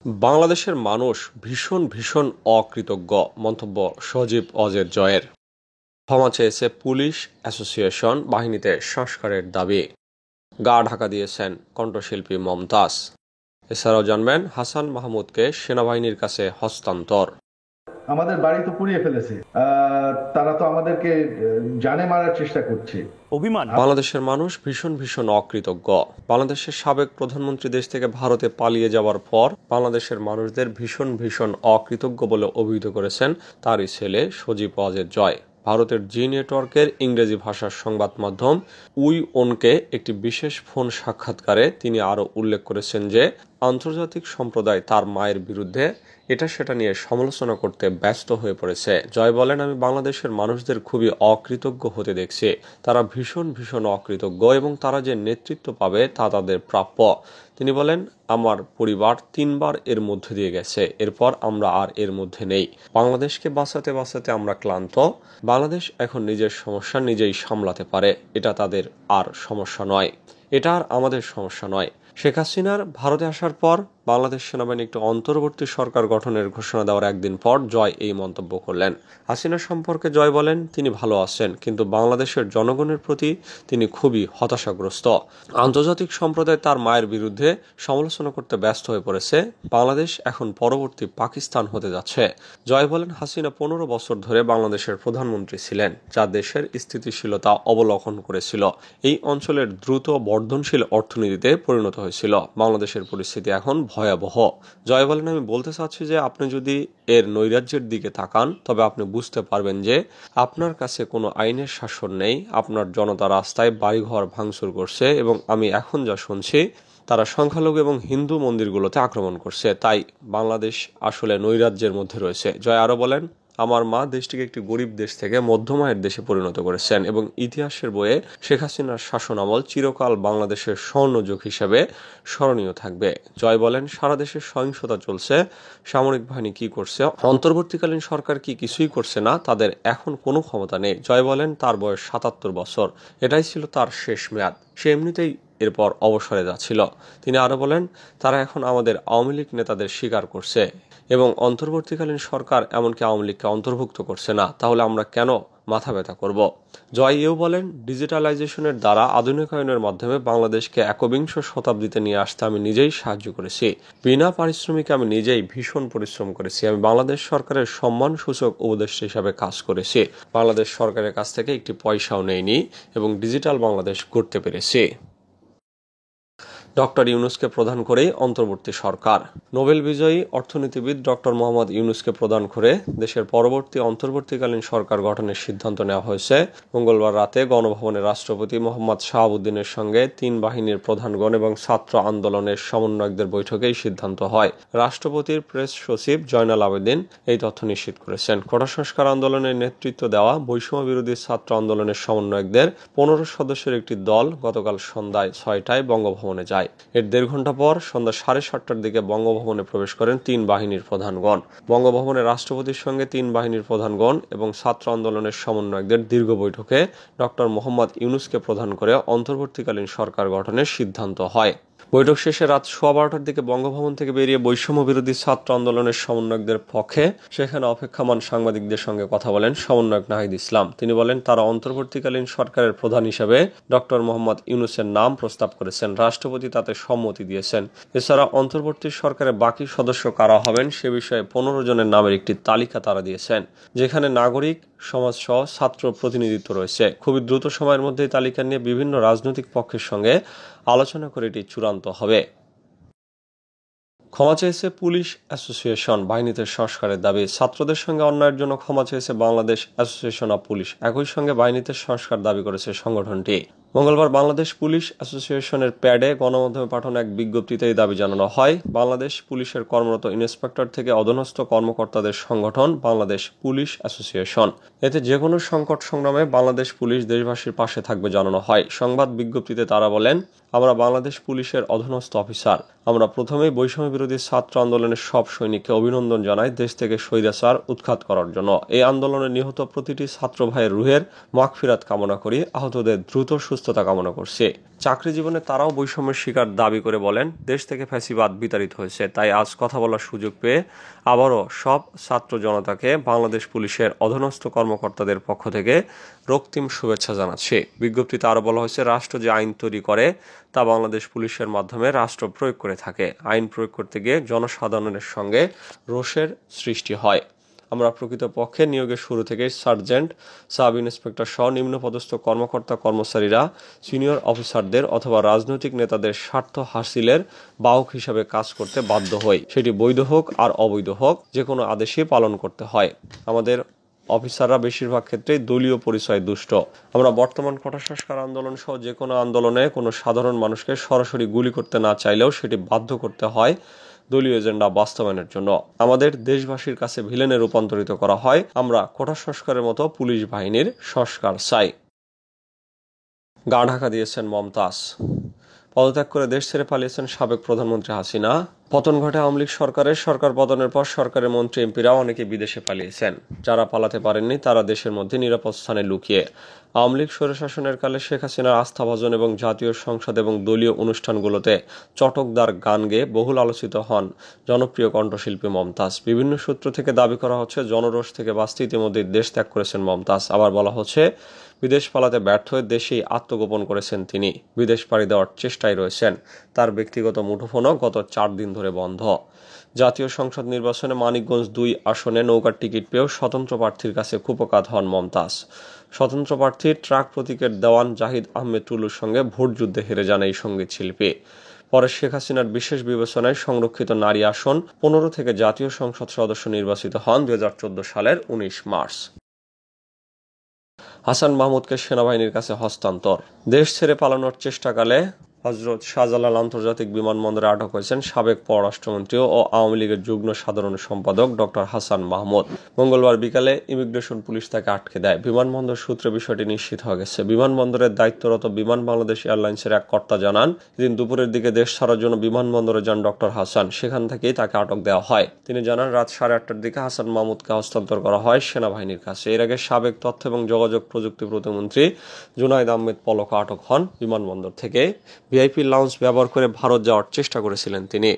বাংলাদেশের মানুষ ভীষণ ভীষণ অকৃতজ্ঞ মন্তব্য সজীব অজের জয়ের। ক্ষমা চেয়েছে পুলিশ অ্যাসোসিয়েশন, বাহিনীতে সংস্কারের দাবি। গা ঢাকা দিয়েছেন কণ্ঠশিল্পী মমতাজ। এছাড়াও জানবেন হাসান মাহমুদকে সেনাবাহিনীর কাছে হস্তান্তর। আমাদের বাড়ি তো পুড়িয়ে ফেলেছে, তারা তো আমাদেরকে জানে মারার চেষ্টা করছে। অভিমান। বাংলাদেশের মানুষ ভীষণ ভীষণ অকৃতজ্ঞ। বাংলাদেশের সাবেক প্রধানমন্ত্রী দেশ থেকে ভারতে পালিয়ে যাওয়ার পর বাংলাদেশের মানুষদের ভীষণ ভীষণ অকৃতজ্ঞ বলে অভিহিত করেছেন তারই ছেলে সজীব ওয়াজেদ জয়। ভারতের জি নেটওয়ার্কের ইংরেজি ভাষার সংবাদ মাধ্যম উইওনকে একটি বিশেষ ফোন সাক্ষাৎকারে তিনি আরও উল্লেখ করেছেন যে আন্তর্জাতিক সম্প্রদায় তার মায়ের বিরুদ্ধে এটা সেটা নিয়ে সমালোচনা করতে ব্যস্ত হয়ে পড়েছে। জয় বলেন, আমি বাংলাদেশের মানুষদের খুবই অকৃতজ্ঞ হতে দেখছি। তারা ভীষণ ভীষণ অকৃতজ্ঞ এবং তারা যে নেতৃত্ব পাবে তা তাদের প্রাপ্য। তিনি বলেন, আমার পরিবার 3 বার এর মধ্যে দিয়ে গেছে, এরপর আমরা আর এর মধ্যে নেই। বাংলাদেশকে বাঁচাতে বাঁচাতে আমরা ক্লান্ত। বাংলাদেশ এখন নিজের সমস্যা নিজেই সামলাতে পারে, এটা তাদের আর সমস্যা নয়, এটা আর আমাদের সমস্যা নয়। শেখ হাসিনার ভারতে আসার পর বাংলাদেশ সেনাবাহিনী একটি অন্তর্বর্তী সরকার গঠনের ঘোষণা দেওয়ার একদিন পর জয় এই মন্তব্য করলেন। হাসিনা সম্পর্কে জয় বলেন, তিনি ভালো আছেন, কিন্তু বাংলাদেশের জনগণের প্রতি তিনি খুবই হতাশাগ্রস্ত। আন্তর্জাতিক সম্প্রদায় তার মায়ের বিরুদ্ধে সমালোচনা করতে ব্যস্ত হয়ে পড়েছে। বাংলাদেশ এখন পরবর্তী পাকিস্তান হতে যাচ্ছে। জয় বলেন, হাসিনা 15 বছর ধরে বাংলাদেশের প্রধানমন্ত্রী ছিলেন, যা দেশের স্থিতিশীলতা অবলোকন করেছিল। এই অঞ্চলের দ্রুত বর্ধনশীল অর্থনীতিতে পরিণত হয়েছিল। বাংলাদেশের পরিস্থিতি এখন ভয়াবহ। জয় বলেন, আমি বলতে চাচ্ছি যে আপনি যদি এর নৈরাজ্যের দিকে তাকান তবে আপনি বুঝতে পারবেন যে আপনার কাছে কোনো আইনের শাসন নেই। আপনার জনতা রাস্তায় বাড়িঘর ভাঙচুর করছে এবং আমি এখন যা শুনছি তারা সংখ্যালঘু এবং হিন্দু মন্দিরগুলোতে আক্রমণ করছে। তাই বাংলাদেশ আসলে নৈরাজ্যের মধ্যে রয়েছে। জয় আরো বলেন, আমার মা দেশটিকে একটি গরিব দেশ থেকে মধ্যম আয়ের দেশে পরিণত করেছেন এবং ইতিহাসের বইয়ে শেখ হাসিনার শাসন আমল চিরকাল বাংলাদেশের স্বর্ণযুগ হিসেবে স্মরণীয় থাকবে। জয় বলেন, সারা দেশে সহিংসতা চলছে, সামরিক বাহিনী কি করছে, অন্তর্বর্তীকালীন সরকার কি কিছুই করছে না, তাদের এখন কোনো ক্ষমতা নেই। জয় বলেন, তার বয়স 77 বছর, এটাই ছিল তার শেষ মেয়াদ, সে এমনিতেই এরপর অবসরে যাচ্ছিল। তিনি আরো বলেন, তারা এখন আমাদের আওয়ামী লীগ নেতাদের স্বীকার করছে এবং অন্তর্বর্তীকালীন সরকার এমনকি আওয়ামী লীগকে অন্তর্ভুক্ত করছে না, তাহলে আমরা কেন মাথা ব্যথা করব? জয় এও বলেন, ডিজিটালাইজেশনের দ্বারা আধুনিকায়নের মাধ্যমে বাংলাদেশকে 21শ শতাব্দীতে নিয়ে আসতে আমি নিজেই সাহায্য করেছি। বিনা পারিশ্রমিকে আমি নিজেই ভীষণ পরিশ্রম করেছি। আমি বাংলাদেশ সরকারের সম্মানসূচক উপদেষ্টা হিসাবে কাজ করেছি। বাংলাদেশ সরকারের কাছ থেকে একটি পয়সাও নেইনি এবং ডিজিটাল বাংলাদেশ গড়তে পেরেছি। ডক্টর ইউনূসকে প্রধান করেই অন্তর্বর্তী সরকার। নোবেল বিজয়ী অর্থনীতিবিদ ডক্টর মোহাম্মদ ইউনূসকে প্রধান করে দেশের পরবর্তী অন্তর্বর্তীকালীন সরকার গঠনের সিদ্ধান্ত নেওয়া হয়েছে। মঙ্গলবার রাতে গণভবনে রাষ্ট্রপতি মোহাম্মদ শাহাবুদ্দিনের সঙ্গে 3 বাহিনীর প্রধানগণ এবং ছাত্র আন্দোলনের সমন্বয়কদের বৈঠকে এই সিদ্ধান্ত হয়। রাষ্ট্রপতির প্রেস সচিব জয়নাল আবেদিন এই তথ্য নিশ্চিত করেছেন। কোটা সংস্কার আন্দোলনের নেতৃত্ব দেওয়া বৈষম্য বিরোধী ছাত্র আন্দোলনের সমন্বয়কদের 15 সদস্যের একটি দল গতকাল সন্ধ্যায় 6টায় বঙ্গভবনে যায়। এর 1.5 ঘন্টা পর সন্ধ্যা 7:30টার দিকে বঙ্গভবনে প্রবেশ করেন 3 বাহিনীর প্রধানগণ। বঙ্গভবনে রাষ্ট্রপতির সঙ্গে 3 বাহিনীর প্রধানগণ এবং ছাত্র আন্দোলনের সমন্বয়কদের দীর্ঘ বৈঠকে ডক্টর মোহাম্মদ ইউনূসকে প্রধান করে অন্তর্বর্তীকালীন সরকার গঠনের সিদ্ধান্ত হয়। বৈঠক শেষে রাত 12:15টার দিকে বঙ্গভবন থেকে বেরিয়ে বৈষম্য বিরোধী ছাত্র আন্দোলনের সমন্বয়কদের পক্ষে সেখানে অপেক্ষমান সাংবাদিকদের সঙ্গে কথা বলেন সমন্বয়ক নাহিদ ইসলাম। তিনি বলেন, তারা অন্তর্বর্তীকালীন সরকারের প্রধান হিসেবে ডক্টর মোহাম্মদ ইউনূসের নাম প্রস্তাব করেছেন। রাষ্ট্রপতি তাতে সম্মতি দিয়েছেন। এছাড়া অন্তর্বর্তী সরকারের বাকি সদস্য কারা হবেন সে বিষয়ে 15 জনের নামের একটি তালিকা তারা দিয়েছেন, যেখানে নাগরিক সমাজ সহ ছাত্র প্রতিনিধিত্ব রয়েছে। খুবই দ্রুত সময়ের মধ্যে এই তালিকা নিয়ে বিভিন্ন রাজনৈতিক পক্ষের সঙ্গে আলোচনা করে এটি চূড়ান্ত হবে। ক্ষমা চেয়েছে পুলিশ অ্যাসোসিয়েশন, বাহিনীতে সংস্কারের দাবি। ছাত্রদের সঙ্গে অন্যায়ের জন্য ক্ষমা চেয়েছে বাংলাদেশ অ্যাসোসিয়েশন অব পুলিশ। একই সঙ্গে বাহিনীতে সংস্কার দাবি করেছে সংগঠনটি। মঙ্গলবার বাংলাদেশ পুলিশ অ্যাসোসিয়েশনের প্যাডে গণমাধ্যমে পাঠানো এক বিজ্ঞপ্তিতে এই দাবি জানানো হয়। বাংলাদেশ পুলিশের কর্মরত ইন্সপেক্টর থেকে অধস্তন কর্মকর্তাদের সংগঠন বাংলাদেশ পুলিশ অ্যাসোসিয়েশন। এতে যে কোনো সংকট সংগ্রামে বাংলাদেশ পুলিশ দেশবাসীর পাশে থাকবে জানানো হয়। সংবাদ বিজ্ঞপ্তিতে তারা বলেন, আমরা বাংলাদেশ পুলিশের অধীনস্থ অফিসার। আমরা প্রথমেই বৈষম্য বিরোধী ছাত্র আন্দোলনের সব সৈনিককে অভিনন্দন জানাই দেশ থেকে স্বৈরাচার উৎখাত করার জন্য। এই আন্দোলনে নিহত প্রতিটি ছাত্র ভাইয়ের রুহের মাগফিরাত কামনা করি। আহতদের দ্রুত সুস্থ সুস্থতা কামনা করছি। চাকরি জীবনে তারাও বৈষম্যের শিকার দাবি করে বলেন, দেশ থেকে ফ্যাসিবাদ বিতাড়িত হয়েছে, তাই আজ কথা বলার সুযোগ পেয়ে আবারও সব ছাত্র জনতাকে বাংলাদেশ পুলিশের অধীনস্থ কর্মকর্তাদের পক্ষ থেকে রক্তিম শুভেচ্ছা জানাচ্ছি। বিজ্ঞপ্তিতে আরও বলা হয়েছে, রাষ্ট্র যে আইন তৈরি করে তা বাংলাদেশ পুলিশের মাধ্যমে রাষ্ট্র প্রয়োগ করে থাকে। আইন প্রয়োগ করতে গিয়ে জনসাধারণের সঙ্গে রোষের সৃষ্টি হয়। আমরা প্রকৃতপক্ষে নিয়োগের শুরু থেকে সার্জেন্ট, সাব ইন্সপেক্টর সহ নিম্নপদস্থ কর্মকর্তা কর্মচারীরা সিনিয়র অফিসারদের অথবা রাজনৈতিক নেতাদের স্বার্থ হাসিলের বাহক হিসাবে কাজ করতে বাধ্য হই। সেটি বৈধ হোক আর অবৈধ হোক, যে কোনো আদেশই পালন করতে হয়। আমাদের অফিসাররা বেশিরভাগ ক্ষেত্রেই দলীয় পরিচয় দুষ্ট। আমরা বর্তমান কোটা সংস্কার আন্দোলন সহ যে কোনো আন্দোলনে কোনো সাধারণ মানুষকে সরাসরি গুলি করতে না চাইলেও সেটি বাধ্য করতে হয় দলীয় এজেন্ডা বাস্তবায়নের জন্য। আমাদের দেশবাসীর কাছে ভিলেনে রূপান্তরিত করা হয়। আমরা কোটা সংস্কারের মতো পুলিশ বাহিনীর সংস্কার চাই। গা ঢাকা দিয়েছেন মমতাজ। পদত্যাগ করে দেশ ছেড়ে পালিয়েছেন সাবেক প্রধানমন্ত্রী হাসিনা। পতন ঘটে আওয়ামী লীগ সরকারের। সরকার পতনের পর সরকারের মন্ত্রী এমপিরাও অনেকে বিদেশে পালিয়েছেন। যারা পালাতে পারেননি তারা দেশের মধ্যে নিরাপদ স্থানে লুকিয়ে। আওয়ামী লীগ স্বৈরশাসনের কালে শেখ হাসিনার আস্থাভাজন এবং জাতীয় সংসদ এবং দলীয় অনুষ্ঠানগুলোতে চটকদার গান গেয়ে বহুল আলোচিত হন জনপ্রিয় কণ্ঠশিল্পী মমতাজ। বিভিন্ন সূত্র থেকে দাবি করা হচ্ছে, জনরোষ থেকে বাঁচতে ইতিমধ্যে দেশ ত্যাগ করেছেন মমতাজ। আবার বলা হচ্ছে, বিদেশ পালাতে ব্যর্থ হয়ে দেশেই আত্মগোপন করেছেন তিনি। বিদেশ পাড়ি দেওয়ার চেষ্টায় রয়েছেন। তার ব্যক্তিগত মুঠোফোনও গত 4 দিন ধরে বন্ধ। জাতীয় সংসদ নির্বাচনে মানিকগঞ্জ 2 আসনে নৌকার টিকিট পেয়েও স্বতন্ত্র প্রার্থীর কাছে কুপকাত হন মমতাজ। স্বতন্ত্র প্রার্থী ট্রাক প্রতীকের দেওয়ান জাহিদ আহমেদ টুলুর সঙ্গে ভোট যুদ্ধে হেরে যান এই সঙ্গীত শিল্পী। পরে শেখ হাসিনার বিশেষ বিবেচনায় সংরক্ষিত নারী আসন 15 থেকে জাতীয় সংসদ সদস্য নির্বাচিত হন 2014 সালের 19 মার্চ। হাসান মাহমুদকে সেনাবাহিনীর কাছে হস্তান্তর। দেশ ছেড়ে পালানোর চেষ্টাকালে হযরত শাহজালাল আন্তর্জাতিক বিমানবন্দরে আটক হয়েছেন সাবেক পররাষ্ট্রমন্ত্রী ও আওয়ামী লীগের যুগ্ম সাধারণ সম্পাদক ডক্টর হাসান মাহমুদ। মঙ্গলবার বিকালে ইমিগ্রেশন পুলিশ তাকে আটকে দেয়। বিমানবন্দর সূত্রে বিষয়টি নিশ্চিত হয়ে গেছে। বিমানবন্দরের দায়িত্বরত বিমান বাংলাদেশ এয়ারলাইন্সের এক কর্তা জানান, দিন দুপুরের দিকে দেশ ছাড়ার জন্য বিমানবন্দরে যান ডক্টর হাসান। সেখান থেকেই তাকে আটক দেওয়া হয়। তিনি জানান, রাত 8:30টার দিকে হাসান মাহমুদকে হস্তান্তর করা হয় সেনাবাহিনীর কাছে। এর আগে সাবেক তথ্য এবং যোগাযোগ প্রযুক্তি প্রতিমন্ত্রী জুনাইদ আহমেদ পলক আটক হন বিমানবন্দর থেকে। ভিআইপি লাউঞ্জ ব্যবহার করে ভারত যাওয়ার চেষ্টা করেছিলেন তিনি।